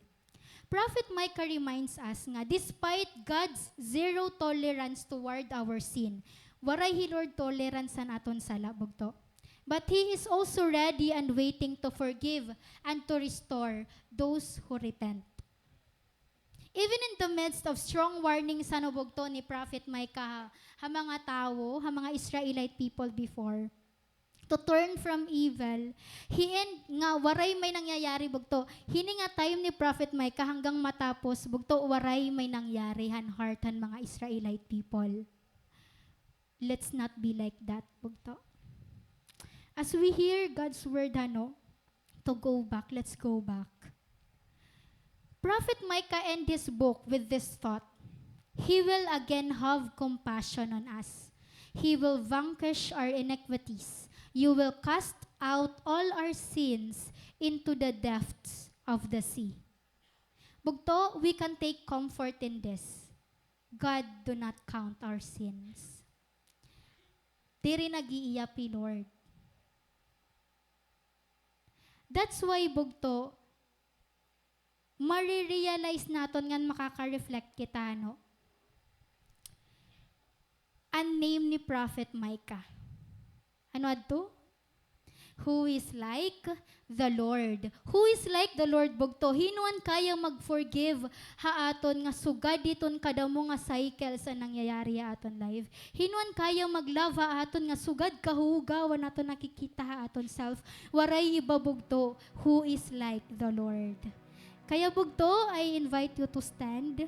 Prophet Micah reminds us nga, despite God's zero tolerance toward our sin, waray He Lord tolerance san aton sala bugto. But He is also ready and waiting to forgive and to restore those who repent. Even in the midst of strong warning sa nabugto ni Prophet Micah, ha mga tao, ha mga Israelite people before, to turn from evil, nga waray may nangyayari bugto, hini nga time ni Prophet Micah hanggang matapos, bugto waray may nangyari han heartan mga Israelite people. Let's not be like that, bugto. As we hear God's word, to go back, let's go back. Prophet Micah ends this book with this thought. He will again have compassion on us. He will vanquish our iniquities. You will cast out all our sins into the depths of the sea. Bugto, we can take comfort in this. God do not count our sins. Diri nag-iiyapi, Lord. That's why, bugto, marirealize naton nga makaka-reflect kita, no? Ang name ni Prophet Micah. Ano adto? Who is like the Lord. Who is like the Lord, bugto? Hinuan kaya mag-forgive haaton nga sugad diton kadamo nga cycle sa nangyayari aton life. Hinuan kaya mag-love haaton nga sugad kahugawan aton nakikita haaton self. Waray iba, bugto. Who is like the Lord. Kaya bugto, I invite you to stand.